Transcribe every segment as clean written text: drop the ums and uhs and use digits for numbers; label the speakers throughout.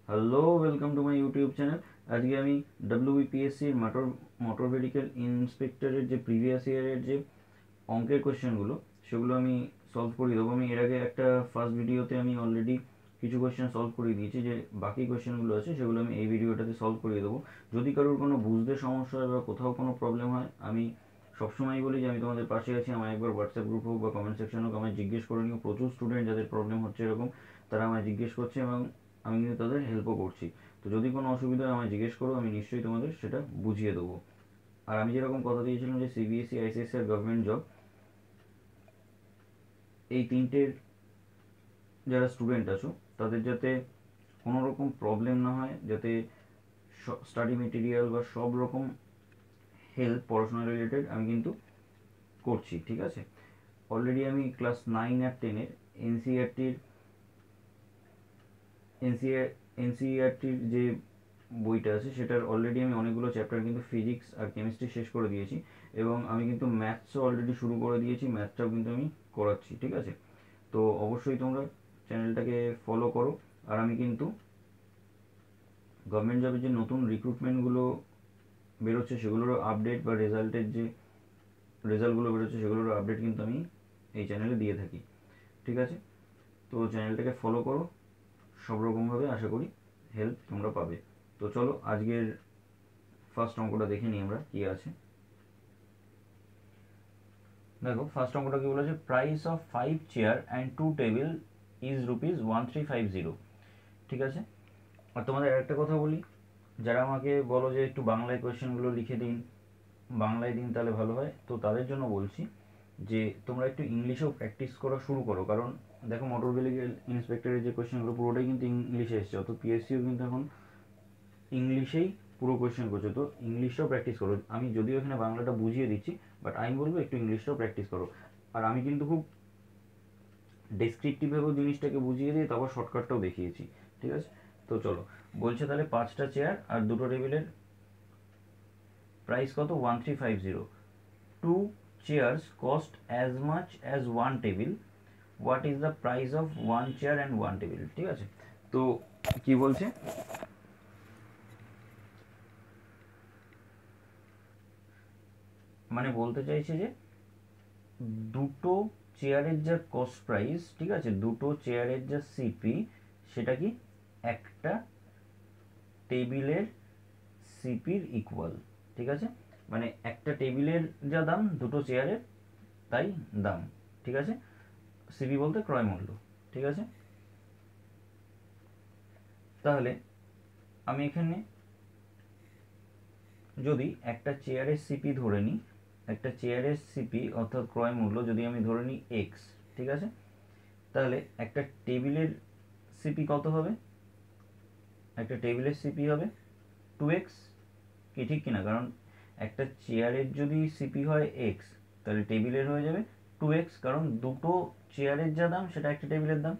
Speaker 1: Hello, welcome to my YouTube channel. আজকে আমি ডব্লিউবিপিএসসির motor vehicle ইন্সপেক্টরের যে প্রিভিয়াস ইয়ারের যে অঙ্কের কোয়েশ্চেনগুলো সেগুলো আমি সলভ করিয়ে দেবো। আমি এর আগে একটা ফার্স্ট ভিডিওতে আমি অলরেডি কিছু কোয়েশ্চেন সলভ করিয়ে দিয়েছি, যে বাকি কোয়েশ্চেনগুলো আছে সেগুলো আমি এই ভিডিওটাতে সলভ করিয়ে দেবো। যদি কারোর কোনো বুঝতে সমস্যা হয় বা কোথাও কোনো প্রবলেম হয়, আমি সবসময় বলি যে আমি তোমাদের পাশে আছি। আমায় একবার হোয়াটসঅ্যাপ গ্রুপ হোক বা কমেন্ট সেকশন হোক আমায় জিজ্ঞেস করে নিও। প্রচুর স্টুডেন্ট যাদের প্রবলেম হচ্ছে এরকম, তারা আমায় জিজ্ঞেস করছে এবং আমি কিন্তু তাদের হেল্পও করছি। তো যদি কোনো অসুবিধা হয় আমায় জিজ্ঞেস করো, আমি নিশ্চয়ই তোমাদের সেটা বুঝিয়ে দেবো। আর আমি যেরকম কথা দিয়েছিলাম যে সিবিএসসি, আইসিএসসি আর গভর্নমেন্ট জব, এই তিনটের যারা স্টুডেন্ট আছো তাদের যাতে কোনো রকম প্রবলেম না হয়, যাতে স্টাডি মেটেরিয়াল বা সব রকম হেল্প পড়াশোনা রিলেটেড আমি কিন্তু করছি, ঠিক আছে। অলরেডি আমি ক্লাস 9 আর 10-এর এনসিইআরটির এনসিইআরটির যে বইটা আছে সেটার অলরেডি আমি অনেকগুলো চ্যাপ্টার কিন্তু ফিজিক্স আর কেমিস্ট্রি শেষ করে দিয়েছি, এবং আমি কিন্তু ম্যাথসও অলরেডি শুরু করে দিয়েছি। ম্যাথসটাও কিন্তু আমি করাচ্ছি, ঠিক আছে। তো অবশ্যই তোমরা চ্যানেলটাকে ফলো করো। আর আমি কিন্তু গভর্নমেন্ট জবের যে নতুন রিক্রুটমেন্টগুলো বেরোচ্ছে সেগুলোরও আপডেট, বা রেজাল্টগুলো বেরোচ্ছে সেগুলোরও আপডেট কিন্তু আমি এই চ্যানেলে দিয়ে থাকি, ঠিক আছে। তো চ্যানেলটাকে ফলো করো, সব রকমভাবে আশা করি হেল্প তোমরা পাবে। তো চলো আজকের ফার্স্ট অঙ্কটা দেখে নিই আমরা কি আছে। দেখো ফার্স্ট অঙ্কটা কি বলেছে, price of 5 chair and 2 table is ₹1350, ঠিক আছে। আর তোমাদের একটা কথা বলি, যারা আমাকে বলো যে একটু বাংলায় কোয়েশ্চেনগুলো লিখে দিন, বাংলায় দিন তাহলে ভালো হয়, তো তাদের জন্য বলছি যে তোমরা একটু ইংলিশেও প্র্যাকটিস করা শুরু করো। কারণ দেখো মোটর ভেহিকেল ইন্সপেক্টরের যে কোয়েশ্চেনগুলো পুরোটাই কিন্তু ইংলিশে এসছে, অত পিএসসিও কিন্তু এখন ইংলিশেই পুরো কোয়েশ্চেন করছে। তো ইংলিশটাও প্র্যাকটিস করো। আমি যদিও এখানে বাংলাটা বুঝিয়ে দিচ্ছি, বাট আমি বলবো একটু ইংলিশটাও প্র্যাকটিস করো। আর আমি কিন্তু খুব ডেসক্রিপটিভভাবেও জিনিসটাকে বুঝিয়ে দিয়ে তারপর শর্টকাটটাও দেখিয়েছি, ঠিক আছে। তো চলো, বলছে তাহলে 5টা চেয়ার আর 2টো টেবিলের প্রাইস কত, 1350। 2 chairs cost as much as 1 table. What is the price of 1 chair and 1 table? ঠিক আছে। তো কি বলছে, মানে বলতে চাইছে যে দুটো চেয়ারের যা কস্ট প্রাইস, ঠিক আছে, দুটো চেয়ারের যা সিপি সেটা কি একটা টেবিলের সিপির ইকুয়াল, ঠিক আছে। মানে একটা টেবিলের যা দাম দুটো চেয়ারের তাই দাম, ঠিক আছে। সিপি বলতে ক্রয় মূল্য, ঠিক আছে। তাহলে আমি এখানে যদি একটা চেয়ারের সিপি ধরে নিই, একটা চেয়ারের সিপি অর্থাৎ ক্রয় মূল্য যদি আমি ধরে নিই এক্স, ঠিক আছে, তাহলে একটা টেবিলের সিপি কত হবে, একটা টেবিলের সিপি হবে 2x, কি ঠিক কিনা? কারণ একটা চেয়ারের যদি সিপি হয় এক্স, তাহলে টেবিলের হয়ে যাবে 2x, কারণ দুটো চেয়ারের যা দাম সেটা একটা টেবিলের দাম।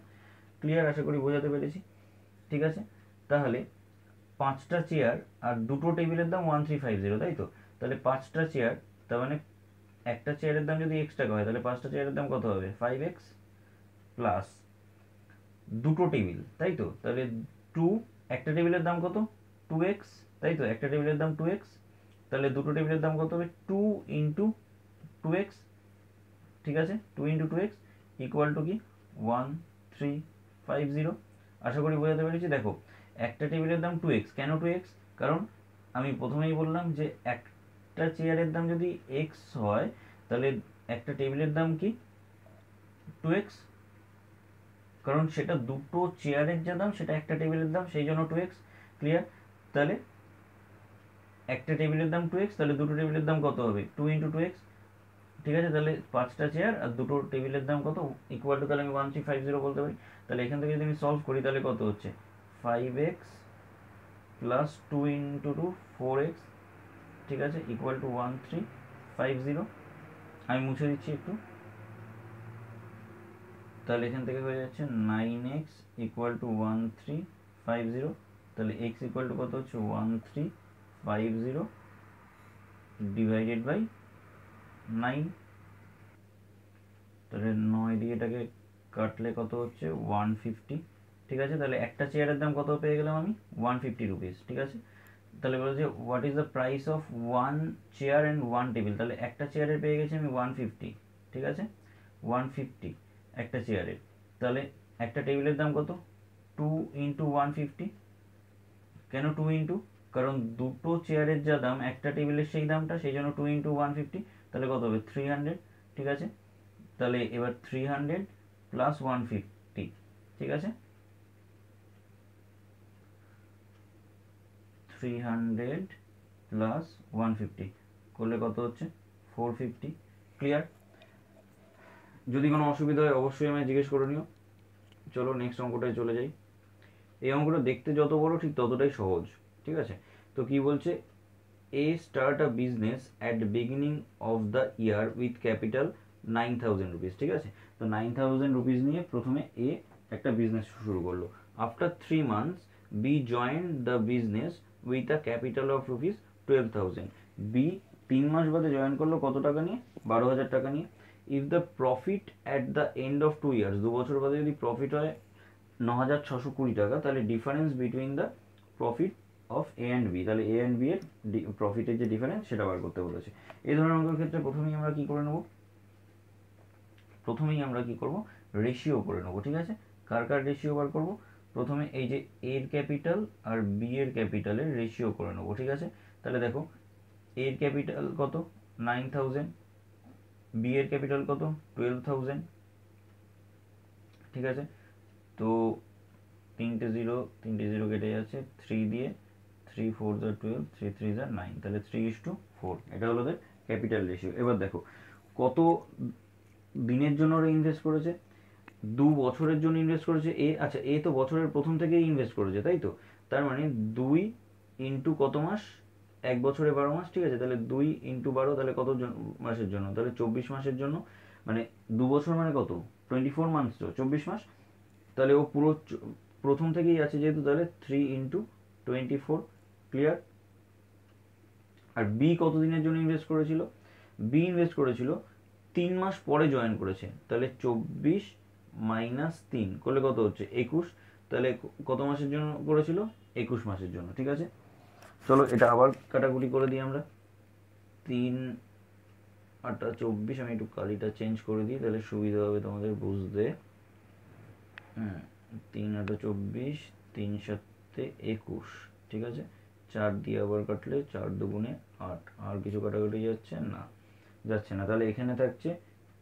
Speaker 1: ক্লিয়ার? আশা করি বোঝাতে পেরেছি, ঠিক আছে। তাহলে 5টা চেয়ার আর দুটো টেবিলের দাম 1350, তাই তো। তাহলে 5টা চেয়ার, তার মানে একটা চেয়ারের দাম যদি এক্স টাকা হয়, তাহলে 5টা চেয়ারের দাম কত হবে, 5x প্লাস দুটো টেবিল, তাই তো। তাহলে 2, একটা টেবিলের দাম কত, 2x, তাই তো, একটা টেবিলের দাম 2x, তাহলে দুটো টেবিলের দাম কত হবে, 2 ইন্টু 2x, ঠিক আছে। 2 ইন্টু 2x ইকুয়াল টু কি 1350। আশা করি বোঝাতে পেরেছি। দেখো একটা টেবিলের দাম 2x, কেন 2x? কারণ আমি প্রথমেই বললাম যে একটা চেয়ারের দাম যদি x হয়, তাহলে একটা টেবিলের দাম কি 2x, কারণ সেটা দুটো চেয়ারের যা দাম সেটা একটা টেবিলের দাম, সেই জন্য 2x। ক্লিয়ার? তাহলে একটা টেবিলের দাম 2x, তাহলে দুটো টেবিলের দাম কত হবে, 2 ইন্টু 2x, ঠিক আছে। তাহলে 5টা চেয়ার আর দুটো টেবিলের দাম কত, ইকুয়াল টু, তাহলে আমি 1350 বলতে পারি। তাহলে এখান থেকে যদি আমি সলভ করি তাহলে কত হচ্ছে, 5x প্লাস 2 ইন্টু 2 4x, ঠিক আছে, ইকুয়াল টু 1350। আমি মুছে দিচ্ছি একটু, তাহলে এখান থেকে হয়ে যাচ্ছে 9x ইকুয়াল টু 1350। তাহলে x ইকুয়াল টু কত হচ্ছে 1350 ডিভাইডেড বাই 9। তাহলে 9 দিয়ে এটাকে কাটলে কত হচ্ছে 150, ঠিক আছে। তাহলে একটা চেয়ারের দাম কত পেয়ে গেলাম আমি, 150 রুপিস। ঠিক আছে, তাহলে বলো যে what is the price of one chair and one table. তাহলে একটা চেয়ারের পেয়ে গেছি আমি 150। ঠিক আছে, 150 একটা চেয়ারের। তাহলে একটা টেবিলের দাম কত, 2 ইন্টু 150। কেন 2 ইন্টু, কারণ দুটো চেয়ারের যা দাম একটা টেবিলের সেই দামটা, সেই জন্য 2 ইন্টু 150। তাহলে কত হবে, 300। ঠিক আছে, তাহলে এবার 300 প্লাস 150। ঠিক আছে, 300 প্লাস 150 করলে কত হচ্ছে, 450। ক্লিয়ার? যদি কোনো অসুবিধা হয় অবশ্যই আমায় জিজ্ঞেস করে নিও। চলো নেক্সট অঙ্কটায় চলে যাই। এই অঙ্কটা দেখতে যত বড় ঠিক ততটাই সহজ। ঠিক আছে, তো কি বলছে, a start a business at beginning of the year with capital 9000 rupees. ঠিক আছে, তো 9000 রুপিস নিয়ে প্রথমে এ একটা বিজনেস শুরু করলো। After 3 months B join the business with a capital of rupees 12000। B 3 মাস বাদে জয়েন করলো কত টাকা নিয়ে, 12000 টাকা নিয়ে। If the profit at the end of 2 years, 2 বছর বাদে যদি প্রফিট হয় 9620 টাকা, তাহলে difference between the profit of A and B, তাহলে এ অ্যান্ড বি এর প্রফিটের যে ডিফারেন্স সেটা বার করতে বলেছে। এই ধরনের অঙ্কের ক্ষেত্রে প্রথমেই আমরা কি করে নেব, প্রথমেই আমরা কি করব, রেশিও করে নেব। ঠিক আছে, কার কার রেশিও বার করব, প্রথমে এই যে এর ক্যাপিটাল আর বি এর ক্যাপিটালের রেশিও করে নেব। ঠিক আছে, তাহলে দেখো এর ক্যাপিটাল কত 9000, বি এর ক্যাপিটাল কত 12000। ঠিক আছে, তো তিনটে জিরো কেটে যাচ্ছে, 3 দিয়ে 3 4 যা 12, 3 3 যা 9, তাহলে 3:4। এটা হলো ওদের ক্যাপিটাল রেশিও। এবার দেখো কত দিনের জন্য ওরা ইনভেস্ট করেছে, 2 বছরের জন্য ইনভেস্ট করেছে এ। আচ্ছা, এ তো বছরের প্রথম থেকেই ইনভেস্ট করেছে, তাই তো, তার মানে 2 ইন্টু কত মাস, 1 বছরে 12 মাস। ঠিক আছে, তাহলে 2 ইন্টু 12, তাহলে কত মাসের জন্য, তাহলে 24 মাসের জন্য। মানে 2 বছর মানে কত, 24 মান্থস, তো 24 মাস। তাহলে ও পুরো প্রথম থেকেই আছে যেহেতু, তাহলে 3 ইন্টু 24। ক্লিয়ার? আর বি কত দিনের জন্য ইনভেস্ট করেছিল, বি ইনভেস্ট করেছিল 3 মাস পরে জয়েন করেছে, তাহলে 24 মাইনাস 3 করলে কত হচ্ছে 21। তাহলে কত মাসের জন্য করেছিল, 21 মাসের জন্য। ঠিক আছে, চলো এটা আবার কাটাকুটি করে দিই আমরা। 3 8 24, আমি একটু কালিটা চেঞ্জ করে দিই তাহলে সুবিধা হবে তোমাদের বুঝতে। 3 8 24, 3 7 21। ঠিক আছে, 4 দিয়ে আবার কাটলে 4 দুগুণে 8, আর কিছু কাটাকাটি যাচ্ছে না, যাচ্ছে না। তাহলে এখানে থাকছে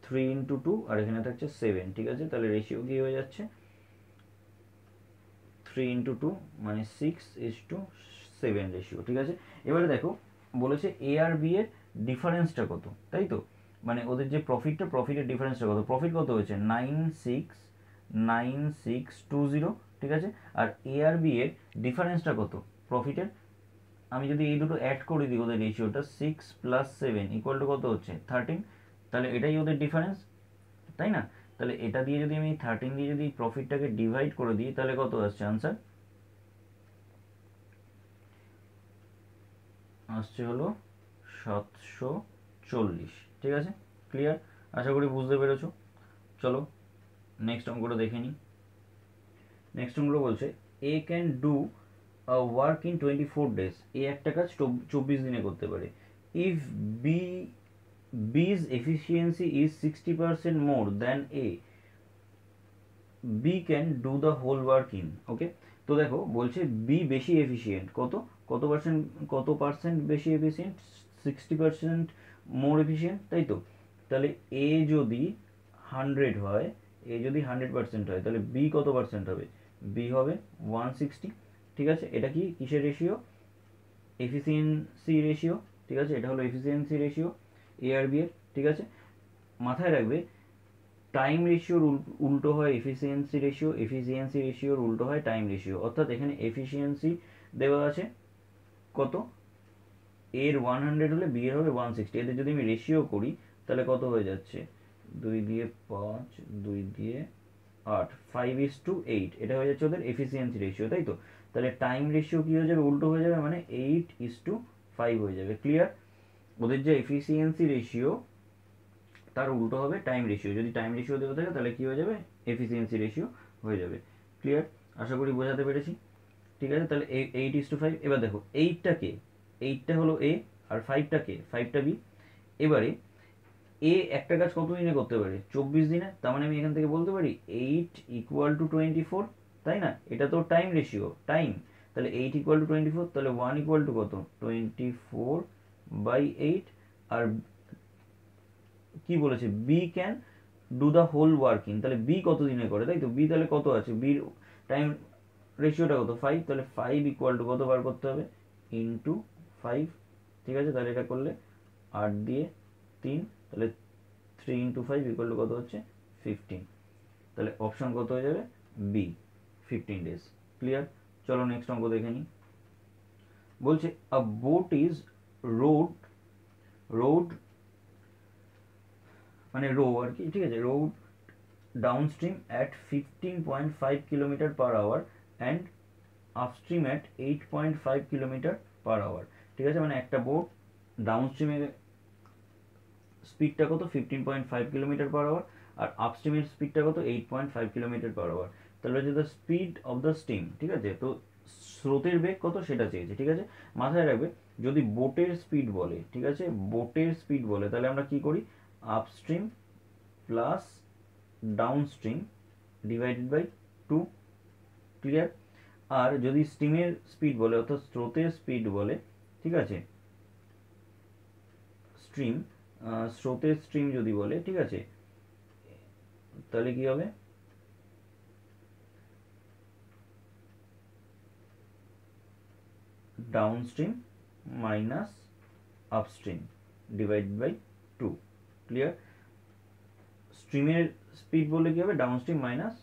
Speaker 1: 3 ইন্টু 2 আর এখানে থাকছে 7। ঠিক আছে, তাহলে রেশিও কি হয়ে যাচ্ছে, 3 ইন্টু 2 মানে 6:7 রেশিও। ঠিক আছে, এবারে দেখো বলেছে এ আর বি এর ডিফারেন্সটা কত, তাই তো, মানে ওদের যে প্রফিটের ডিফারেন্সটা কত, প্রফিট কত হয়েছে 9620। ঠিক আছে, আর এ আর বি এর ডিফারেন্সটা কত প্রফিটের, আমি যদি এই দুটো অ্যাড করে দিই ওদের রেশিওটা 6 প্লাস 7 ইকুয়াল টু কত হচ্ছে 13। তাহলে এটাই ওদের ডিফারেন্স, তাই না। তাহলে এটা দিয়ে যদি আমি 13 দিয়ে যদি প্রফিটটাকে ডিভাইড করে দিই তাহলে কত আসছে আনসার, আসছে হলো 740। ঠিক আছে, ক্লিয়ার? আশা করি বুঝতে পেরেছো। চলো নেক্সট অঙ্কটা দেখে নিই। নেক্সট অঙ্কটা বলছে A can do work in 24 days, A একটা কাজ 24 দিনে করতে পারে। If B B's efficiency is 60% more than A, B can do the whole work in, ওকে। তো দেখো বলছে বি বেশি এফিসিয়েন্ট, কত পার্সেন্ট বেশি এফিসিয়েন্ট, 60% মোর এফিসিয়েন্ট, তাই তো। তাহলে এ যদি 100 হয়, এ যদি 100% হয়, তাহলে বি কত পার্সেন্ট হবে, বি হবে 160। ঠিক আছে, এটা কি কিসের রেশিও, এফিসিয়েন্সি রেশিও। ঠিক আছে, এটা হলো এফিসিয়েন্সি রেশিও এ আর বি এর। ঠিক আছে, মাথায় রাখবে টাইম রেশিওর উল্টো হয় এফিসিয়েন্সি রেশিও, এফিসিয়েন্সি রেশিওর উল্টো হয় টাইম রেশিও। অর্থাৎ এখানে এফিসিয়েন্সি দেওয়া আছে কত, এর 100 হলে বি এর হবে 160। এদের যদি আমি রেশিও করি তাহলে কত হয়ে যাচ্ছে, 2 দিয়ে 5, 2 দিয়ে 8, 5:8, এটা হয়ে যাচ্ছে ওদের এফিসিয়েন্সি রেশিও, তাই তো। তাহলে টাইম রেশিও কি হয়ে যাবে, উল্টো হয়ে যাবে, মানে 8:5 হয়ে যাবে। ক্লিয়ার? ওদের যে এফিসিয়েন্সি রেশিও তার উল্টো হবে টাইম রেশিও, যদি টাইম রেশিও দেওয়া থাকে তাহলে কি হয়ে যাবে, এফিসিয়েন্সি রেশিও হয়ে যাবে। ক্লিয়ার? আশা করি বোঝাতে পেরেছি। ঠিক আছে, তাহলে 8:5। এবার দেখো 8টা হলো এ আর 5টা কে, 5টা বি। এবারে এ একটা কাজ কত দিনে করতে পারে? 24 দিনে। তার মানে আমি এখান থেকে বলতে পারি 8 = 24, তাই না? এটা তো টাইম রেশিও, টাইম। তাহলে 8 = 24, তাহলে 1 = কত? 24/8। আর কি বলেছে? B can do the whole working. তাহলে বি কত দিনে করে, তাই তো? বি তাহলে কত আছে? বির টাইম রেশিওটা কত? 5। তাহলে 5 = কত বার করতে হবে? ইন্টু 5। ঠিক আছে, তাহলে এটা করলে 8 দিয়ে 3, তাহলে 3 × 5 = কত হচ্ছে? 15। তাহলে অপশন কত হয়ে যাবে? B, 15 days. ক্লিয়ার? চলো নেক্সট অঙ্ক দেখে নিই। বলছে আ বোট ইজ রোড মানে রো আর কি, ঠিক আছে, rowed downstream at 15.5 km/h and upstream at 8.5 km/h। ঠিক আছে, মানে একটা বোট ডাউনস্ট্রিমে স্পিডটা কত? 15.5 km/h, আর আপস্ট্রিমের স্পিডটা কত? 8.5 km/h। তাহলে হচ্ছে the speed of the steam. ঠিক আছে, তো স্রোতের বেগ কত সেটা চেয়েছে। ঠিক আছে, মাথায় রাখবে যদি বোটের স্পিড বলে, ঠিক আছে, বোটের স্পিড বলে, তাহলে আমরা কি করি? Upstream plus downstream divided by 2। Clear? আর যদি স্টিমের স্পিড বলে, অর্থাৎ স্রোতের স্পিড বলে, ঠিক আছে, স্রোতের স্ট্রিম যদি বলে, ঠিক আছে, তাহলে কি হবে? Downstream minus upstream divided by 2। Clear? স্ট্রিমের স্পিড বললে কি হবে? Downstream minus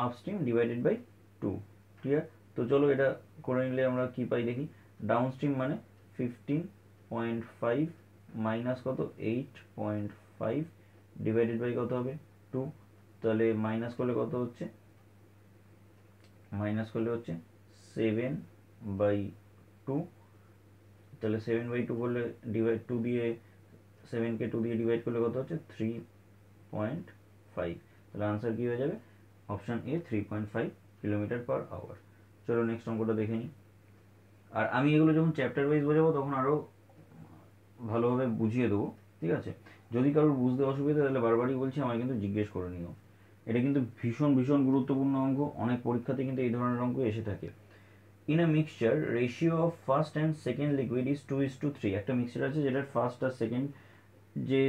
Speaker 1: upstream divided by 2। Clear? তো চলো এটা করে নিলে আমরা কি পাই দেখি। ডাউনস্ট্রিম মানে 15.5 মাইনাস কত? 8.5 ডিভাইডেড বাই কত হবে? 2। তাহলে মাইনাস করলে কত হচ্ছে? মাইনাস করলে হচ্ছে 7/2। তাহলে 7/2 করলে ডিভাইড 2 দিয়ে 7কে 2 দিয়ে ডিভাইড করলে কত হচ্ছে? 3.5। তাহলে আনসার কি হয়ে যাবে? Option A, 3.5 km/h। চলো নেক্সট অঙ্কটা দেখে নিই। আর আমি এগুলো যখন চ্যাপ্টার ওয়াইজ বোঝাবো তখন আরও ভালোভাবে বুঝিয়ে দেবো। ঠিক আছে, যদি কারোর বুঝতে অসুবিধা তাহলে বারবারই বলছি আমায় কিন্তু জিজ্ঞেস করে নিও। এটা কিন্তু ভীষণ ভীষণ গুরুত্বপূর্ণ অঙ্ক, অনেক পরীক্ষাতে কিন্তু এই ধরনের অঙ্ক এসে থাকে। In a mixture ratio of first and second liquid is 2:3। একটা মিক্সচার আছে যেটার ফার্স্ট আর সেকেন্ড যে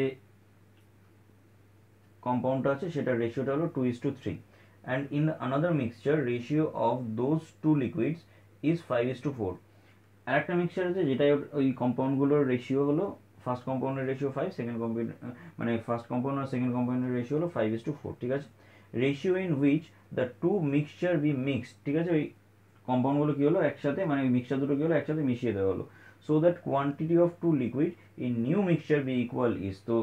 Speaker 1: কম্পাউন্ডটা আছে সেটার রেশিওটা হলো 2:3, and in another mixture ratio of those two liquids is 5:4। আর একটা মিক্সচার আছে যেটা ওই কম্পাউন্ডগুলোর রেশিও হলো, ফার্স্ট কম্পাউন্ডের রেশিও 5, সেকেন্ড কম্পাউন্ড মানে ফার্স্ট কম্পাউন্ড আর সেকেন্ড কম্পাউন্ডের রেশিও হলো 5:4। ঠিক আছে, ratio in which the two mixture be mixed. ঠিক আছে, ওই কম্পাউন্ডগুলো কি হলো একসাথে, মানে ওই মিক্সচার দুটো কি হলো একসাথে মিশিয়ে দেওয়া হলো। So that quantity of two liquid in new mixture be equal is. তো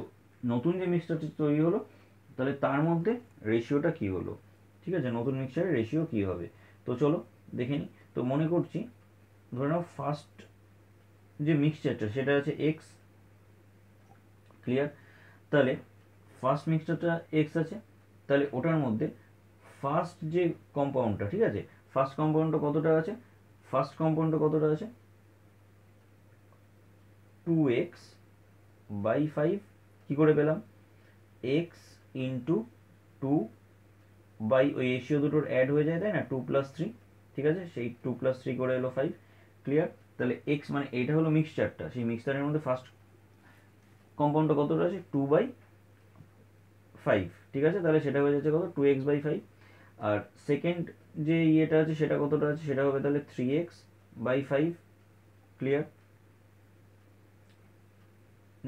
Speaker 1: নতুন যে মিক্সচারটি তৈরি হলো তাহলে তার মধ্যে রেশিওটা কি হলো। ঠিক আছে, নতুন মিক্সচারের রেশিও কি হবে। তো চলো দেখে নিই। তো মনে করছি ধরে নাও ফার্স্ট যে মিক্সচারটা সেটা আছে এক্স। ক্লিয়ার? তাহলে ফার্স্ট মিক্সচারটা এক্স আছে, তাহলে ওটার মধ্যে ফার্স্ট যে কম্পাউন্ডটা, ঠিক আছে, ফার্স্ট কম্পাউন্ডটা কতটা আছে? ফার্স্ট কম্পাউন্ডটা কতটা আছে? 2x/5। কি করে পেলাম? x ইন্টু 2 বাই ওই রেশিও দুটোর অ্যাড হয়ে যায়, তাই না? 2 + 3। ঠিক আছে, সেই 2 + 3 করে এলো 5। ক্লিয়ার? তাহলে x মানে এইটা হলো মিক্সচারটা, সেই মিক্সচারের মধ্যে ফার্স্ট কম্পাউন্ডটা কতটা আছে? 2/5। ঠিক আছে, তাহলে সেটা হয়ে যাচ্ছে কত? 2x/5। আর সেকেন্ড যে ইয়েটা আছে সেটা কতটা আছে? সেটা হবে তাহলে 3x/5। ক্লিয়ার?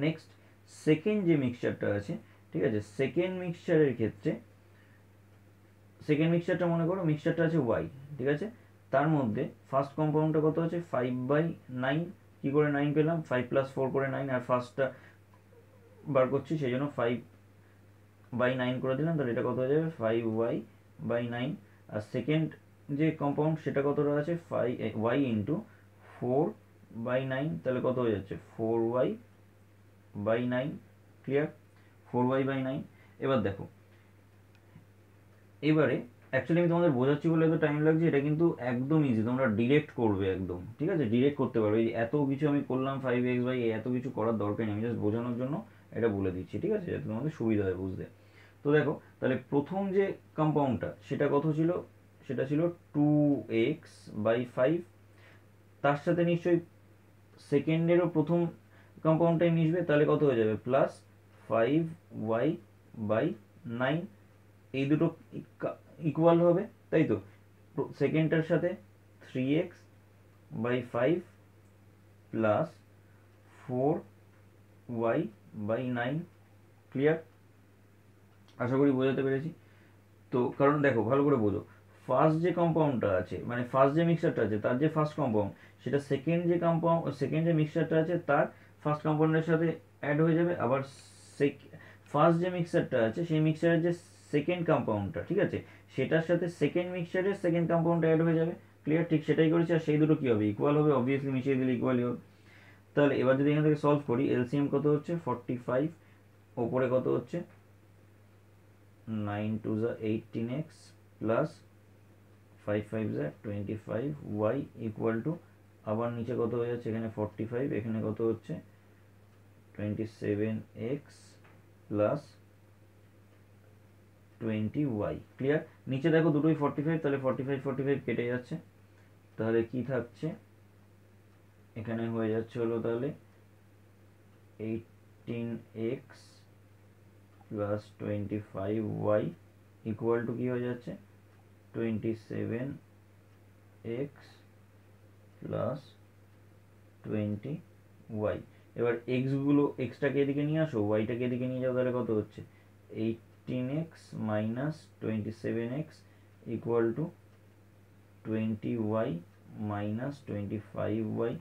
Speaker 1: নেক্সট সেকেন্ড যে মিক্সচারটা আছে, ঠিক আছে, সেকেন্ড মিক্সচারের ক্ষেত্রে সেকেন্ড মিক্সচারটা মনে করো মিক্সচারটা আছে y। ঠিক আছে, তার মধ্যে ফার্স্ট কম্পাউন্ডটা কত আছে? 5/9। কি করে 9 পেলাম? 5 + 4 করে 9, আর ফার্স্টটা বার করছি সেই জন্য 5/9 করে দিলাম, তাহলে এটা কত হয়ে যাবে? 5y/9। আর সেকেন্ড যে কম্পাউন্ড সেটা কতটা আছে? y ইন্টু 4/9, তাহলে কত হয়ে যাচ্ছে? 4y/9। ক্লিয়ার? 4y/9। এবার দেখো, এবারে অ্যাকচুয়ালি আমি তোমাদের বোঝাচ্ছি বলে এত টাইম লাগছে, এটা কিন্তু একদম ইজি, তোমরা ডিরেক্ট করবে একদম, ঠিক আছে, ডিরেক্ট করতে পারবে। এই এত কিছু আমি করলাম 5x এত কিছু করার দরকার নেই, আমি জাস্ট বোঝানোর জন্য এটা বলে দিচ্ছি, ঠিক আছে, যাতে তোমাদের সুবিধা হয় বুঝতে। তো দেখো তাহলে প্রথম যে কম্পাউন্ডটা সেটা কত ছিল, সেটা ছিল 2x/5, তার সাথে নিশ্চয়ই সেকেন্ডেরও প্রথম কম্পাউন্ডটাই মিশবে, তাহলে কত হয়ে যাবে +5y/9, এই দুটো ইকুয়াল হবে, তাই তো। সেকেন্ডটার সাথে 3x/5 প্লাস 4y/9, ক্লিয়ার? আশা করি বোঝাতে পেরেছি। তো কারণ দেখো ভালো করে বোঝো, ফার্স্ট যে কম্পাউন্ডটা আছে মানে ফার্স্ট যে মিক্সচারটা আছে তার যে ফার্স্ট কম্পাউন্ড, সেটা সেকেন্ড যে মিক্সচারটা আছে তার ফার্স্ট কম্পাউন্ডের সাথে অ্যাড হয়ে যাবে। আবার ফার্স্ট যে মিক্সচারটা আছে সেই মিক্সচারের যে সেকেন্ড কম্পাউন্ডটা, ঠিক আছে, সেটার সাথে সেকেন্ড মিক্সচারের সেকেন্ড কম্পাউন্ডটা অ্যাড হয়ে যাবে, ক্লিয়ার? ঠিক সেটাই করেছি। আর সেই দুটো কী হবে, ইকুয়াল হবে, অবভিয়াসলি মিশিয়ে দিলে ইকুয়ালই হবে। তাহলে এবার যদি এখান থেকে সলভ করি, এলসিএম কত হচ্ছে 45, ওপরে কত হচ্ছে 9 2 18x plus 5 5 25y equal to, আবার নিচে কত হয়ে যাচ্ছে, এখানে 45, এখানে কত হচ্ছে 27x প্লাস 20y, ক্লিয়ার? নিচে দেখো দুটোই 45, তাহলে 45 45 কেটে যাচ্ছে, তাহলে কি থাকছে, এখানে হয়ে যাচ্ছে হলো তাহলে 18x plus 25y equal to কি হয়ে যাচ্ছে 27x প্লাস 20y। এবার এক্সটাকে এদিকে নিয়ে আসো, ওয়াইটাকে এদিকে নিয়ে যাও, তাহলে কত হচ্ছে 18x minus 27x equal to 20y minus 25y,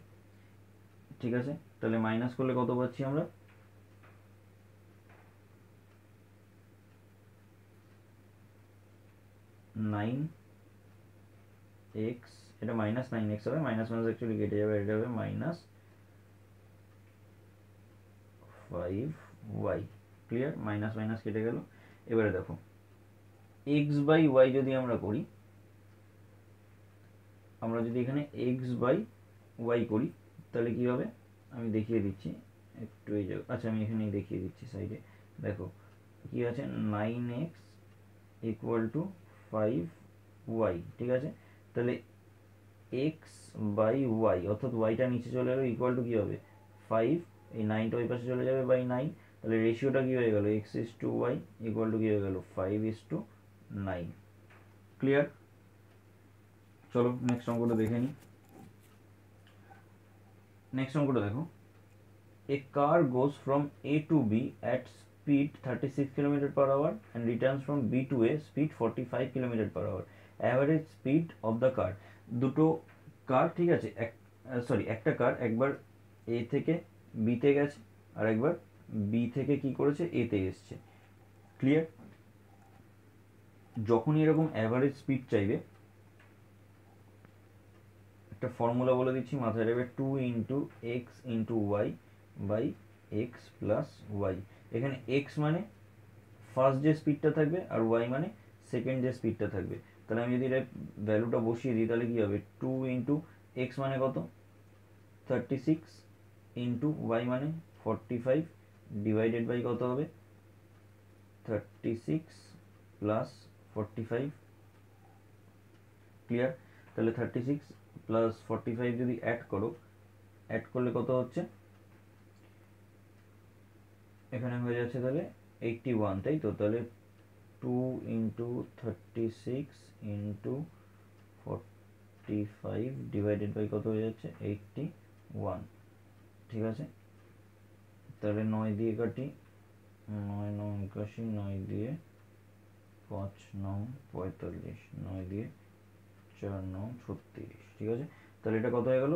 Speaker 1: ঠিক আছে। তাহলে মাইনাস করলে কত পাচ্ছি আমরা, 9x, এটা মাইনাস 9x হবে, মাইনাস মাইনাস অ্যাকচুয়ালি কেটে যাবে, এটা হবে minus 5y, clear? Minus minus কেটে গেল। এবারে দেখো x/y যদি আমরা করি, আমরা যদি এখানে x/y করি তাহলে কি হবে, আমি দেখিয়ে দিচ্ছি একটু এই জায়গা, আচ্ছা আমি এখানেই দেখিয়ে দিচ্ছি সাইডে। দেখো কি আছে 9x ইকুয়াল টু 5y, ঠিক আছে। তাহলে x/y অর্থাৎ ওয়াইটা নিচে চলে গেল, ইকুয়াল টু কী হবে 5, এই 9টা ওই পাশে চলে যাবে বাই 9, তাহলে রেশিওটা কী হয়ে গেল x/y ইকুয়াল টু কী হয়ে গেল 5:9, ক্লিয়ার? চলো নেক্সট অঙ্কটা দেখে নিই। নেক্সট অঙ্কটা দেখো, এ কার গোজ from A to B at speed 36 km/h and returns from B to A speed 45 km/h. Average speed of the car. দুটো কার, ঠিক আছে, একটা কার একবার A থেকে B তে গেছে আর একবার B থেকে কি করেছে A তে এসছে, ক্লিয়ার? যখনই এরকম অ্যাভারেজ স্পিড চাইবে, একটা ফর্মুলা বলে দিচ্ছি মাথায় রাখবে, 2 into x into y by x plus y. এখানে এক্স মানে ফার্স্ট যে স্পিডটা থাকবে আর ওয়াই মানে সেকেন্ড যে স্পিডটা থাকবে। তাহলে আমি যদি এটা ভ্যালুটা বসিয়ে দিই তাহলে কি হবে, 2 ইন্টু এক্স মানে কত 36 ইন্টু ওয়াই মানে 45 ডিভাইডেড বাই কত হবে 36 প্লাস 45, ক্লিয়ার? তাহলে 36 প্লাস 45 যদি অ্যাড করলে কত হচ্ছে, এখানে হয়ে যাচ্ছে তাহলে 81, তাই তো। তাহলে 2 ইন্টু 36 ইন্টু 45 ডিভাইডেড বাই কত হয়ে যাচ্ছে 81, ঠিক আছে। তাহলে 9 দিয়ে কাটি, 9 9 81, 9 দিয়ে 5 9 45, 9 দিয়ে 4 9 36, ঠিক আছে। তাহলে এটা কত হয়ে গেল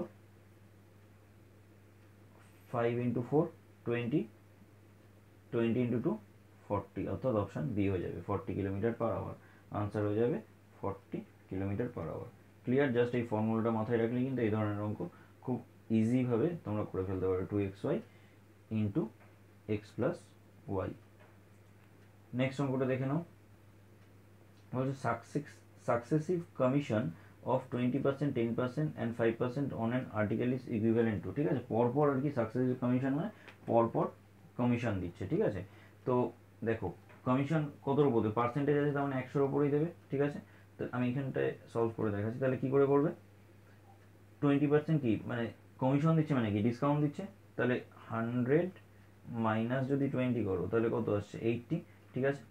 Speaker 1: 5 ইন্টু 4 20, 20 ইন্টু 2 40, অর্থাৎ অপশান বি হয়ে যাবে 40 km/h। আনসার হয়ে যাবে 40 km/h, ক্লিয়ার? জাস্ট এই ফর্মুলাটা মাথায় রাখলে কিন্তু এই ধরনের অঙ্ক খুব ইজিভাবে তোমরা করে ফেলতে পারো, 2xy into x plus y. Next অঙ্কটা দেখে নাও, বলছে successive commission of 20%, 10% and 5% on an article is equivalent to, ঠিক আছে, পরপর আর কি সাকসেসিভ কমিশন মানে পরপর কমিশন দিচ্ছে, ঠিক আছে। তো দেখো কমিশন কতর উপর দেবে, পার্সেন্টেজ আছে তার মানে 100-র উপরেই দেবে, ঠিক আছে। তো আমি এখানটায় সলভ করে দেখাচ্ছি, তাহলে কি করে করবে, 20% কি মানে কমিশন দিচ্ছে মানে কি ডিসকাউন্ট দিচ্ছে, তাহলে 100 মাইনাস যদি 20 করো তাহলে কত আসছে 80, ঠিক আছে।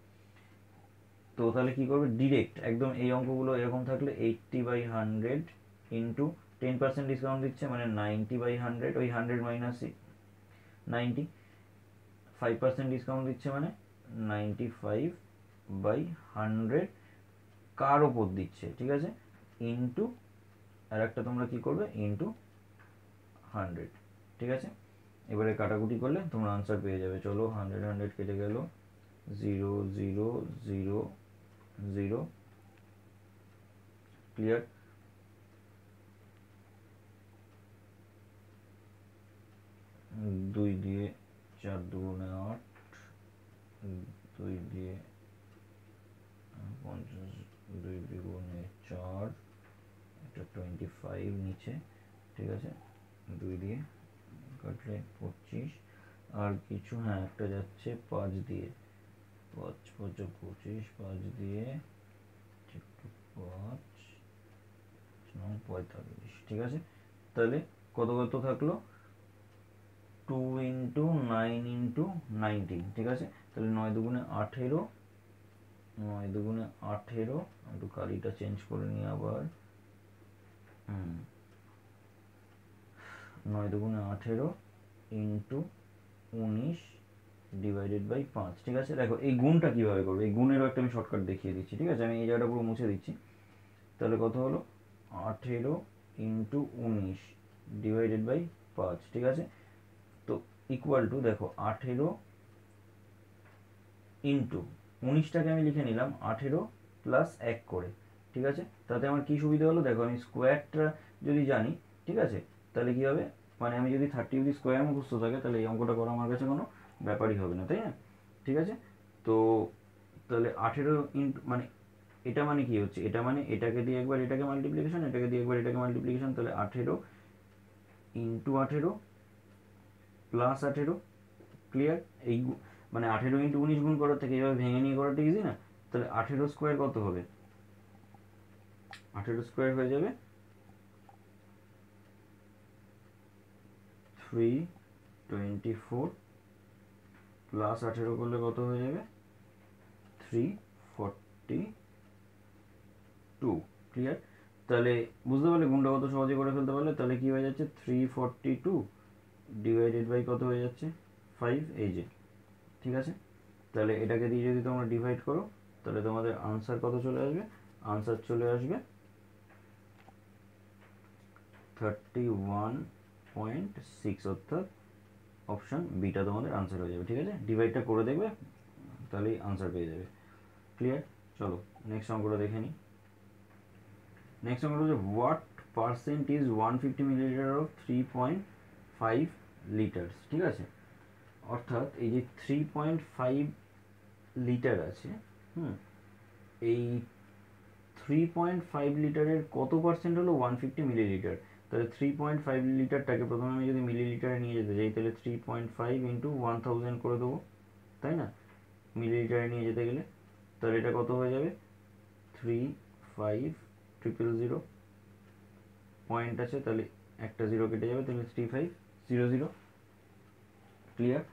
Speaker 1: তো তাহলে কি করবে, ডিরেক্ট একদম এই অঙ্কগুলো এরকম থাকলে 80/100 ইন্টু 10% ডিসকাউন্ট দিচ্ছে মানে 90/100, ওই 100 মাইনাস 90, 5% ডিসকাউন্ট দিচ্ছে মানে 95/100 কার ওপর দিচ্ছে, ঠিক আছে, ইন্টু আর একটা তোমরা কি করবে ইন্টু 100, ঠিক আছে। এবারে কাটাকুটি করলে তোমরা আনসার পেয়ে যাবে। চলো 100 100 কেটে গেল, 0 0 0 0, ক্লিয়ার। দুই দিয়ে 4 দুগুণে 8, 2 দিয়ে 50, 2 দুগুণে 4, এটা 25 নিচে, ঠিক আছে, 2 দিয়ে কাটলে 25, আর কিছু হ্যাঁ একটা যাচ্ছে 5 দিয়ে, 5 5 25, 5 দিয়ে 5 9 45, ঠিক আছে। তাহলে কত কত থাকলো, 2 ইন্টু 9 ইন্টু 19, ঠিক আছে। তাহলে 9 দুগুণে 18, 9 দুগুণে 18, একটু কালিটা চেঞ্জ করে নিই আবার, 9 দুগুণে 18 ইন্টু 19 ডিভাইডেড বাই 5, ঠিক আছে। দেখো এই গুণটা কিভাবে করবে, এই গুণেরও একটা আমি শর্টকাট দেখিয়ে দিচ্ছি, ঠিক আছে। আমি এই জায়গাটা পুরো মুছে দিচ্ছি, তাহলে কত হলো 18 ইন্টু 19 ডিভাইডেড বাই 5, ঠিক আছে। তো ইকুয়াল টু দেখো 18 ইন্টু 19টাকে আমি লিখে নিলাম 18 প্লাস 1 করে, ঠিক আছে। তাতে আমার কি সুবিধা হলো, দেখো আমি স্কোয়ারটা যদি জানি, ঠিক আছে, তাহলে কি হবে, মানে আমি যদি 30 যদি স্কোয়ার মুখস্থ থাকে তাহলে এই অঙ্কটা করা আমার কাছে কোনো ব্যাপারই হবে না, তাই না, ঠিক আছে। তো তাহলে 18 ইন্টু মানে এটা মানে কি হচ্ছে, এটা মানে এটাকে দিয়ে একবার এটাকে মাল্টিপ্লিকেশন, এটাকে দিয়ে একবার এটাকে মাল্টিপ্লিকেশন, তাহলে 18 ইন্টু 18 প্লাস 18, ক্লিয়ার। এই মানে 18 ইন্টু 19 গুণ করার থেকে এইভাবে ভেঙে নিয়ে করাটা ইজি না। তাহলে 18 স্কোয়ার কত হবে, 18 স্কোয়ার হয়ে যাবে 324, প্লাস 18 করলে কত হয়ে যাবে 342, ক্লিয়ার। তাহলে বুঝতে পারলে গুণটা কত সহজে করে ফেলতে পারলে, তাহলে কি হয়ে যাচ্ছে 342 ডিভাইডেড বাই কত হয়ে যাচ্ছে 5, এই যে, ঠিক আছে। তাহলে এটাকে দিয়ে যদি তোমরা ডিভাইড করো তাহলে তোমাদের আনসার কত চলে আসবে, আনসার চলে আসবে 31.6, অর্থাৎ অপশন বিটা তোমাদের আনসার হয়ে যাবে, ঠিক আছে। ডিভাইডটা করে দেখবে তাহলেই আনসার পেয়ে যাবে, ক্লিয়ার। চলো নেক্সট অঙ্কটা দেখে নিই। নেক্সট অঙ্কটা হচ্ছে what percent is 150 millilitre of 3.5 litres, ঠিক আছে। অর্থাৎ এই যে 3.5 লিটার আছে, এই 3.5 লিটারের কত পার্সেন্ট হলো 150 মিলিলিটার। তাহলে 3.5 লিটারটাকে প্রথমে আমি যদি মিলিলিটারে নিয়ে যেতে চাই তাহলে 3.5 ইন্টু 1000 করে দেবো, তাই না, মিলিলিটারে নিয়ে যেতে গেলে। তাহলে এটা কত হয়ে যাবে 35,000, পয়েন্ট আছে তাহলে একটা জিরো কেটে যাবে, তাহলে 3500, ক্লিয়ার।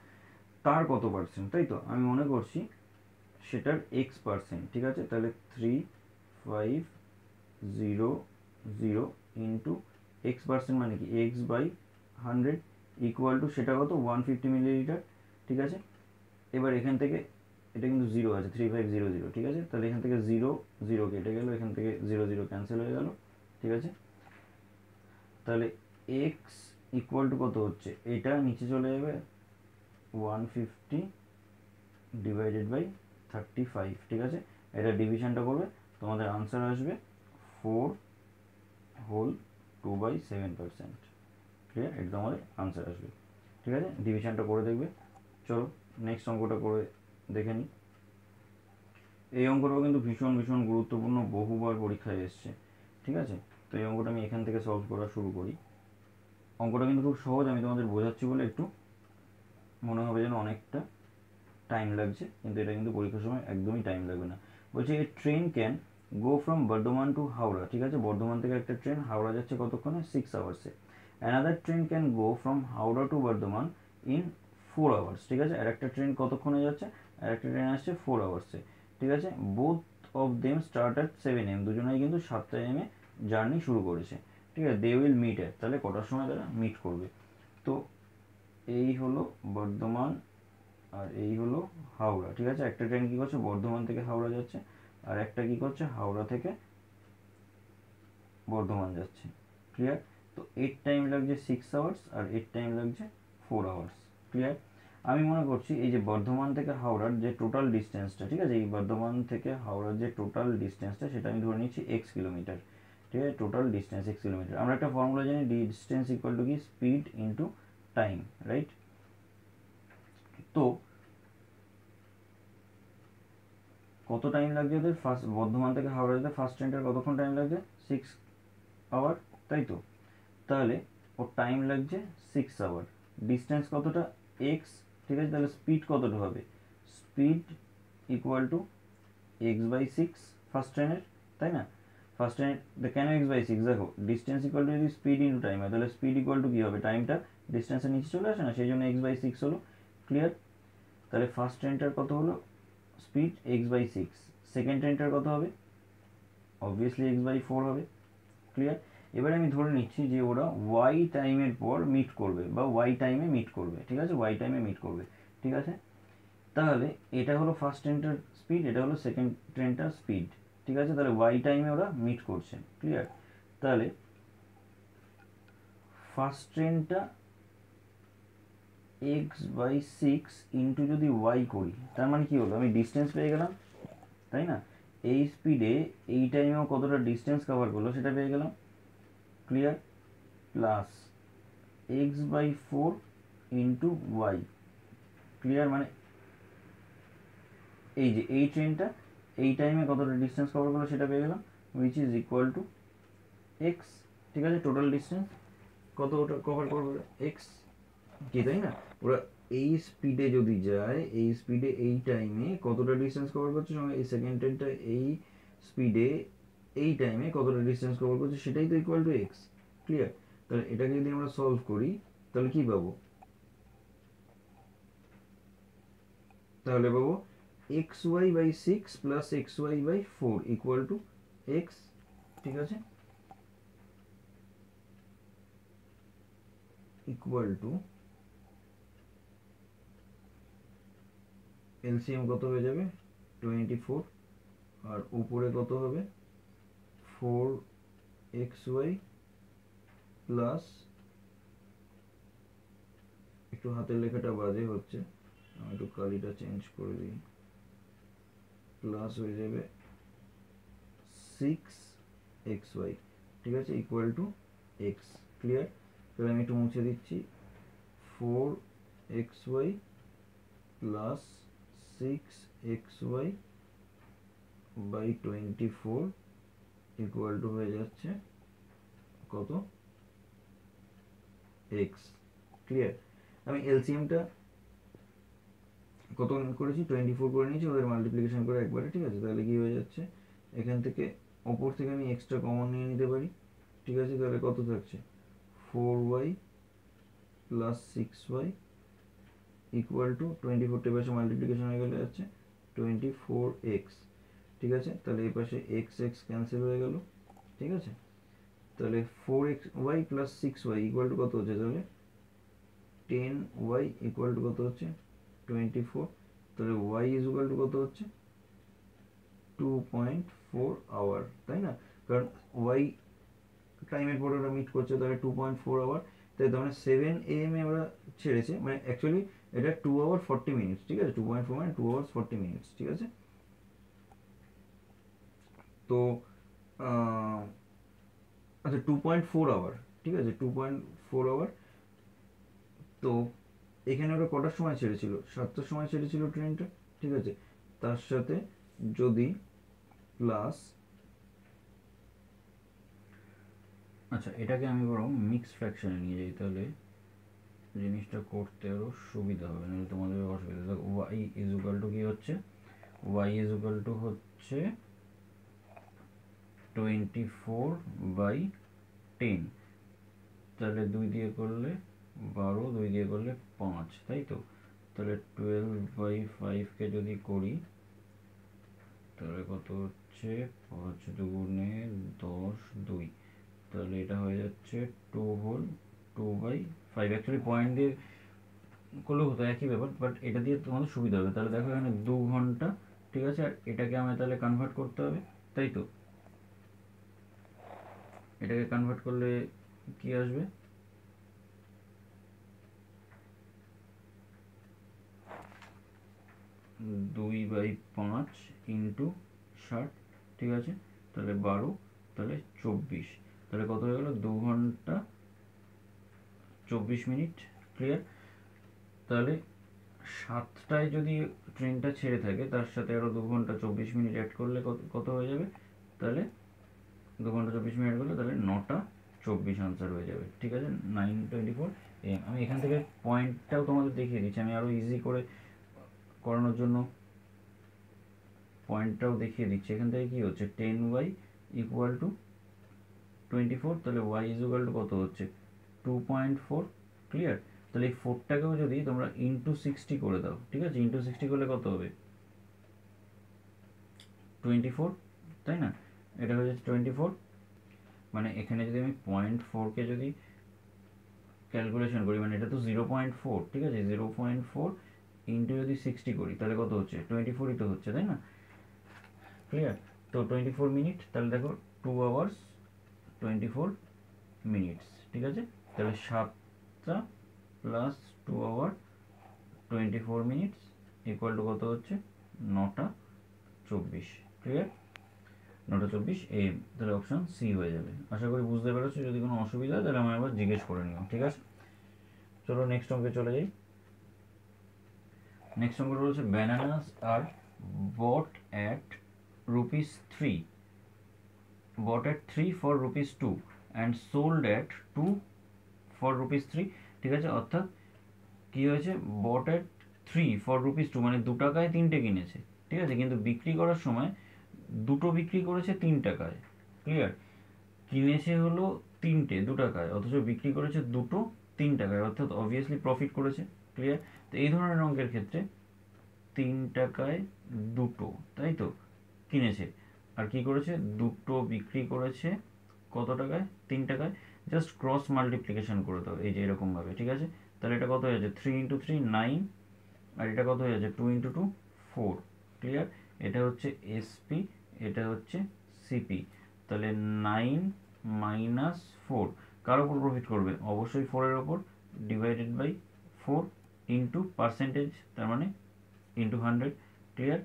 Speaker 1: তার কত পার্সেন্ট, তাই তো আমি মনে করছি সেটার এক্স পার্সেন্ট, ঠিক আছে। তাহলে 3500 ইন্টু এক্স পার্সেন্ট মানে কি এক্স বাই 100 ইকুয়াল টু সেটা কত 150 মিলিলিটার, ঠিক আছে। এবার এখান থেকে এটা কিন্তু জিরো আছে 3500, ঠিক আছে। তাহলে এখান থেকে 0 0 কেটে গেল, এখান থেকে 0 0 ক্যান্সেল হয়ে গেল, ঠিক আছে। তাহলে এক্স ইকুয়াল টু কত হচ্ছে, এটা নিচে চলে যাবে 150 ডিভাইডেড বাই 35, ঠিক আছে। এটা ডিভিশনটা করবে, তোমাদের আনসার আসবে 4 হোল 2/7%, ক্লিয়ার। এটা তোমাদের আনসার আসবে, ঠিক আছে। ডিভিশনটা করে দেখবে। চলো নেক্সট অঙ্কটা করে দেখে নিই। এই অঙ্কটাও কিন্তু ভীষণ ভীষণ গুরুত্বপূর্ণ, বহুবার পরীক্ষায় এসছে, ঠিক আছে। তো এই অঙ্কটা আমি এখান থেকে সলভ করা শুরু করি। অঙ্কটা কিন্তু খুব সহজ, আমি তোমাদের বোঝাচ্ছি বলে একটু মনে হবে যেন অনেকটা টাইম লাগছে, কিন্তু এটা কিন্তু পরীক্ষার সময় একদমই টাইম লাগবে না। বলছে a train can go from Bardhaman to Howrah, ঠিক আছে, বর্ধমান থেকে একটা ট্রেন হাওড়া যাচ্ছে কতক্ষণে, 6 আওয়ার্সে। Another train can go from Howrah to Bardhaman in 4 hours, ঠিক আছে, আর একটা ট্রেন কতক্ষণে যাচ্ছে, আর একটা ট্রেন আসছে 4 আওয়ার্সে, ঠিক আছে। Both of them start at 7 AM, দুজনেই কিন্তু 7টা AM এ জার্নি শুরু করেছে, ঠিক আছে। দে উইল মিট অ্যাট, তাহলে কটার সময় তারা মিট করবে। তো এই হলো বর্ধমান আর এই হলো হাওড়া, ঠিক আছে। একটা ট্রেন কী করছে, বর্ধমান থেকে হাওড়া যাচ্ছে, আর একটা কী করছে, হাওড়া থেকে বর্ধমান যাচ্ছে, ক্লিয়ার। তো এর টাইম লাগছে 6 আওয়ার্স আর এর টাইম লাগছে 4 আওয়ার্স, ক্লিয়ার। আমি মনে করছি এই যে বর্ধমান থেকে হাওড়ার যে টোটাল ডিস্টেন্সটা, ঠিক আছে, এই বর্ধমান থেকে হাওড়ার যে টোটাল ডিস্টেন্সটা সেটা আমি ধরে নিচ্ছি x কিলোমিটার, ঠিক আছে, টোটাল ডিস্টেন্স x কিলোমিটার। আমরা একটা ফর্মুলা জানি, ডিস্টেন্স ইকুয়াল টু কি, স্পিড ইন্টু টাইম, রাইট। তো কত টাইম লাগছে ওদের ফার্স্ট বর্ধমান থেকে হাওড়া যেতে, ফার্স্ট ট্রেনটার কতক্ষণ টাইম লাগছে, 6 আওয়ার, তাই তো। তাহলে ওর টাইম লাগছে 6 আওয়ার, ডিস্টেন্স কতটা, এক্স, ঠিক আছে। তাহলে স্পিড কতটা হবে, speed equal to x by 6 first ট্রেনের, তাই না। ফার্স্ট ট্রেন কেন এক্স বাই 6, দেখো ডিস্টেন্স ইকুয়াল টু যদি স্পিড ইন্টু টাইম হয়, তাহলে স্পিড ইকুয়াল টু কী হবে, টাইমটা ডিস্টেন্সের নিচে চলে আসে না, সেই জন্য এক্স বাই 6 হলো, ক্লিয়ার। তাহলে ফার্স্ট ট্রেনটার কত হলো, স্পিড এক্স বাই 6, সেকেন্ড ট্রেনটার কত হবে, অবভিয়াসলি এক্স বাই 4 হবে, ক্লিয়ার। এবারে আমি ধরে নিচ্ছি যে ওরা ওয়াই টাইমের পর মিট করবে বা ওয়াই টাইমে মিট করবে, ঠিক আছে, ওয়াই টাইমে মিট করবে, ঠিক আছে। তাহলে এটা হলো ফার্স্ট ট্রেনটার স্পিড, এটা হলো সেকেন্ড ট্রেনটার স্পিড, ঠিক আছে। তাহলে ওয়াই টাইমে ওরা মিট করছে, ক্লিয়ার। তাহলে ফার্স্ট ট্রেনটা এক্স বাই 6 ইন্টু যদি ওয়াই করি, তার মানে কি হলো, আমি ডিস্টেন্স পেয়ে গেলাম, তাই না। এই স্পিডে এই টাইমেও কতটা ডিস্টেন্স কভার করলো সেটা পেয়ে গেলাম, clear, plus x by 4 into y, clear. মানে এই যে এই ট্রেনটা এই টাইমে কতটা ডিস্টেন্স কভার করলো সেটা পেয়ে গেলাম, which is equal to x, ঠিক আছে। টোটাল ডিস্টেন্স কত ওটা কভার করবে, এক্স, কি তাই না। ওরা এই স্পিডে যদি যায়, এই স্পিডে এই টাইমে কতটা ডিস্টেন্স কভার করছে, সঙ্গে এই সেকেন্ড ট্রেনটা এই স্পিডে এই টাইমে কতটা ডিস্টেন্স কভার করছে, সেটাই তো ইকুয়াল টু এক্স, ক্লিয়ার। তাহলে এটাকে যদি আমরা সলভ করি তাহলে কি পাবো, তাহলে পাবো x y by 6 plus x y by 4 equal to x, ঠিক আছে, ইকুয়াল টু এলসিএম কত হয়ে যাবে 24, আর উপরে কত হবে 4xy প্লাস, একটু হাতের লেখাটা বাজে হচ্ছে, আমি একটু কালিটা চেঞ্জ করে দিই, প্লাস হয়ে যাবে 6xy, ঠিক আছে, ইকুয়াল টু এক্স, ক্লিয়ার। তাহলে আমি একটু মুছে দিচ্ছি, 4xy plus 6xy by 24 equal to হয়ে যাচ্ছে কত, এক্স, ক্লিয়ার। আমি এলসিএমটা কত করেছি, 24 করে নিয়েছি, ওদের মাল্টিপ্লিকেশন করে একবারে, ঠিক আছে। তাহলে কি হয়ে যাচ্ছে, এখান থেকে ওপর থেকে আমি এক্সট্রা কমন নিয়ে নিতে পারি, ঠিক আছে। তাহলে কত থাকছে, 4y plus 6y equal to 24 টের পাশে মাল্টিপ্লিকেশন হয়ে গেলে যাচ্ছে 24x, ঠিক আছে। তাহলে এই পাশে এক্স এক্স ক্যান্সেল হয়ে গেল, ঠিক আছে। তাহলে 4xy plus 6y equal to কত হচ্ছে, তাহলে 10y ইকুয়াল টু কত হচ্ছে 24, তাহলে y ইজ ইকুয়াল টু কত হচ্ছে 2.4 আওয়ার, তাই না। কারণ y টাইমের পরে ওরা মিট করছে, তাহলে 2.4 আওয়ার, তাই তার মানে 7 AM এ ওরা ছেড়েছে, মানে অ্যাকচুয়ালি এটা 2 আওয়ার 40 মিনিটস, ঠিক আছে, 2.4 মানে 2 আওয়ার্স 40 মিনিটস, ঠিক আছে। তো আচ্ছা 2.4 আওয়ার, ঠিক আছে, 2.4 আওয়ার। তো এখানে ওরা কটার সময় ছেড়েছিল, 7টার সময় ছেড়েছিল ট্রেনটা, ঠিক আছে। তার সাথে যদি প্লাস, আচ্ছা এটাকে আমি বরং মিক্স ফ্র্যাকশনে নিয়ে যাই, তাহলে জিনিসটা করতে আরো সুবিধা হবে, নাহলে তোমাদের অসুবিধা। দেখো ওয়াই ইজ ইকুয়াল টু কি হচ্ছে, ওয়াই ইজ ইকুয়াল টু হচ্ছে 24/10, তাহলে 2 দিয়ে করলে 12, 2 দিয়ে করলে 5, তাই তো? তাহলে 12/5 কে যদি করি তাহলে কত হচ্ছে, 5 দুগুণে 10, 2, তাহলে এটা হয়ে যাচ্ছে 2/5। অ্যাকচুয়ালি পয়েন্ট দিয়ে করলেও হতো একই ব্যাপার, বাট এটা দিয়ে তোমাদের সুবিধা হবে। তাহলে দেখো এখানে 2 ঘন্টা, ঠিক আছে, আর এটাকে আমায় তাহলে কনভার্ট করতে হবে, তাই তো? এটাকে কনভার্ট করলে কি আসবে, 2/5 ইন্টু 60, ঠিক আছে, তাহলে 12, তাহলে 24, তাহলে কত হয়ে গেল, 2 ঘন্টা 24 মিনিট। ক্লিয়ার? তাহলে 7টায় যদি ট্রেনটা ছেড়ে থাকে, তার সাথে আরো 2 ঘন্টা 24 মিনিট অ্যাড করলে কত হয়ে যাবে, তাহলে 2 ঘন্টা 24 মিনিট করলে তাহলে 9টা 24 আনসার হয়ে যাবে, ঠিক আছে, 9:24 AM। আমি এখান থেকে পয়েন্টটাও তোমাদের দেখিয়ে দিচ্ছি, আমি আরো ইজি করে করানোর জন্য পয়েন্টটাও দেখিয়ে দিচ্ছি। এখান থেকে কি হচ্ছে, 10y ইকুয়াল টু 24, তাহলে y ইজ ইকুয়াল টু কত হচ্ছে, 2.4। ক্লিয়ার? তাহলে এই 4টাকেও যদি তোমরা ইন্টু 60 করে দাও, ঠিক আছে, ইন্টু 60 করলে কত হবে, 24, তাই না? এটা হচ্ছে 24, মানে এখানে যদি আমি 0.4কে যদি ক্যালকুলেশন করি, মানে এটা তো 0.4, ঠিক আছে, 0.4 ইন্টু যদি 60 করি তাহলে কত হচ্ছে, 24ই তো হচ্ছে, তাই না? ক্লিয়ার? তো 24 মিনিট, তাহলে দেখো 2 আওয়ার্স 24 মিনিটস, ঠিক আছে, তাহলে 7টা plus 2 hour 24 minutes equal to কত হচ্ছে, 9টা 24। ক্লিয়ার? 9টা 24 AM, তাহলে অপশন সি হয়ে যাবে। আশা করি বুঝতে পেরেছো, যদি কোনো অসুবিধা হয় তাহলে আমি আবার জিজ্ঞেস করে নিও, ঠিক আছে? চলো নেক্সট অঙ্কে চলে যাই। নেক্সট অঙ্ক রয়েছে, bananas are bought at ₹3, bought at 3 for ₹2 and sold at 2 for ₹3, ঠিক আছে, অর্থাৎ কি হয়েছে, bought at 3 for ₹2, মানে 2 টাকায় 3টে কিনেছে, ঠিক আছে, কিন্তু বিক্রি করার সময় দুটো বিক্রি করেছে 3 টাকায়। ক্লিয়ার? কিনেছে হলো 3টে 2 টাকায়, অথচ বিক্রি করেছে দুটো 3 টাকায়, অর্থাৎ অবভিয়াসলি প্রফিট করেছে। ক্লিয়ার? তো এই ধরনের অঙ্কের ক্ষেত্রে 3 টাকায় দুটো, তাই তো, কিনেছে, আর কি করেছে, দুটো বিক্রি করেছে কত টাকায়, 3 টাকায়। জাস্ট ক্রস মাল্টিপ্লিকেশন করে দাও, এই যে এরকম ভাবে, ঠিক আছে, তাহলে এটা কত হয়ে যাচ্ছে, 3 ইন্টু 3 9, আর এটা কত হয়ে যাচ্ছে, 2 ইন্টু 2 4। ক্লিয়ার? এটা হচ্ছে এসপি, এটা হচ্ছে সিপি, তাহলে 9 মাইনাস 4 কার উপর প্রফিট করবে, অবশ্যই 4 এর উপর, ডিভাইডেড বাই 4 ইন্টু পার্সেন্টেজ, তার মানে ইন্টু 100। ক্লিয়ার?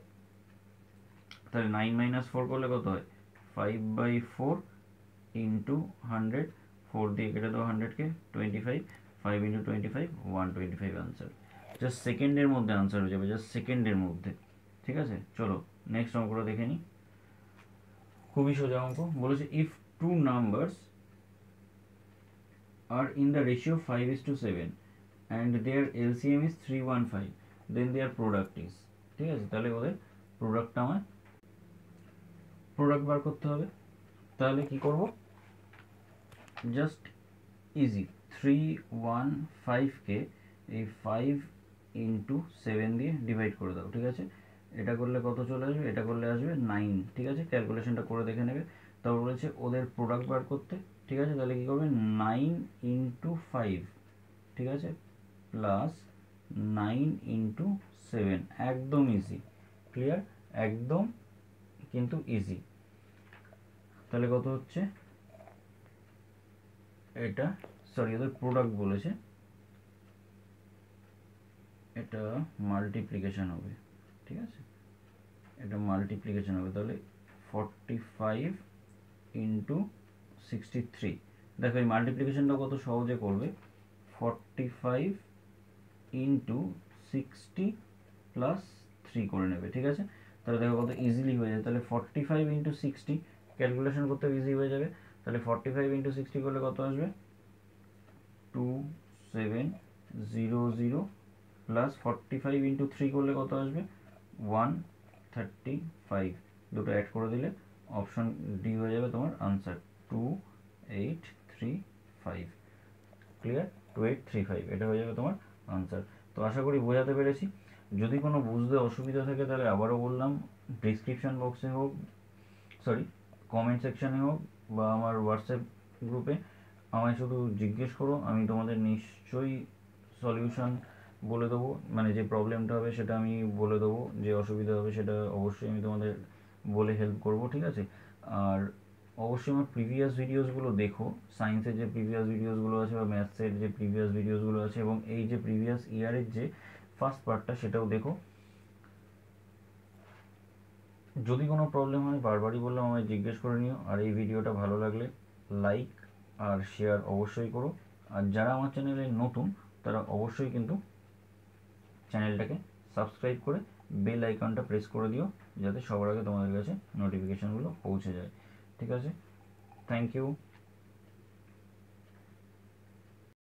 Speaker 1: তাহলে 9 মাইনাস 4 করলে কত হয়, 5/4 ইন্টু 100, 4 দিয়ে কেটে দাও 100কে, 25, 5 ইন্টু 25 125 আনসার। জাস্ট সেকেন্ডের মধ্যে আনসার হয়ে যাবে, জাস্ট সেকেন্ডের মধ্যে, ঠিক আছে। চলো নেক্সট অঙ্কটা দেখে নিই, খুবই সোজা অঙ্ক। বলেছে if two numbers are in the ratio 5:7 and their LCM is 315, then their product is, ঠিক আছে, তাহলে ওদের প্রোডাক্টটা আমার প্রোডাক্ট বার করতে হবে। তাহলে কি করব, জাস্ট ইজি, 315কে এই 5 ইন্টু 7 দিয়ে ডিভাইড করে দাও, ঠিক আছে, এটা করলে কত চলে আসবে, এটা করলে আসবে 9, ঠিক আছে, ক্যালকুলেশনটা করে দেখে নেবে। তারপর বলেছে ওদের প্রোডাক্ট বার করতে, ঠিক আছে, তাহলে কি করবে, 9 ইন্টু 5, ঠিক আছে, প্লাস 9 ইন্টু 7, একদম ইজি। ক্লিয়ার? একদম কিন্তু ইজি। তাহলে কত হচ্ছে, এটা সরি ওদের প্রোডাক্ট বলেছে, এটা মাল্টিপ্লিকেশন হবে, ঠিক আছে, এটা মাল্টিপ্লিকেশন হবে, তাহলে 45 ইন্টু 63। দেখো এই মাল্টিপ্লিকেশনটা কত সহজে করবে, 45 ইন্টু 60 প্লাস 3 করে নেবে, ঠিক আছে, তাহলে দেখো কত ইজিলি হয়ে যায়। তাহলে 45 ইন্টু 60 ক্যালকুলেশন করতে ইজি হয়ে যাবে। তাহলে 45 ইন্টু 60 করলে কত আসবে, 2700 প্লাস 45 ইন্টু 3 করলে কত আসবে, 135। দুটো অ্যাড করে দিলে অপশন ডি হয়ে যাবে তোমার আনসার, 2835। ক্লিয়ার, 2835 এটা হয়ে যাবে তোমার আনসার। তো আশা করি বোঝাতে পেরেছি। যদি কোনো বুঝতে অসুবিধা থাকে তাহলে আবারও বললাম, ডিসক্রিপশান বক্সে হোক, সরি কমেন্ট সেকশানে হোক, বা আমার হোয়াটসঅ্যাপ গ্রুপে আমায় শুধু জিজ্ঞেস করো, আমি তোমাদের নিশ্চয়ই সলিউশন বলে দেবো। মানে যে প্রবলেমটা হবে সেটা আমি বলে দেবো, যে অসুবিধা হবে সেটা অবশ্যই আমি তোমাদের বলে হেল্প করব, ঠিক আছে। আর অবশ্যই আমার প্রিভিয়াস ভিডিওসগুলো দেখো, সায়েন্সের যে প্রিভিয়াস ভিডিওসগুলো আছে বা ম্যাথসের যে প্রিভিয়াস ভিডিওসগুলো আছে, এবং এই যে প্রিভিয়াস ইয়ারের যে ফার্স্ট পার্টটা সেটাও দেখো। যদি কোনো প্রবলেম হয় বারবারই বললাম আমায় জিজ্ঞেস করে নিও। আর এই ভিডিওটা ভালো লাগলে লাইক আর শেয়ার অবশ্যই করো। আর যারা আমার চ্যানেলে নতুন তারা অবশ্যই কিন্তু চ্যানেলটাকে সাবস্ক্রাইব করে বেল আইকনটা প্রেস করে দিও, যাতে সবার আগে তোমাদের কাছে নোটিফিকেশানগুলো পৌঁছে যায়, ঠিক আছে। Thank you.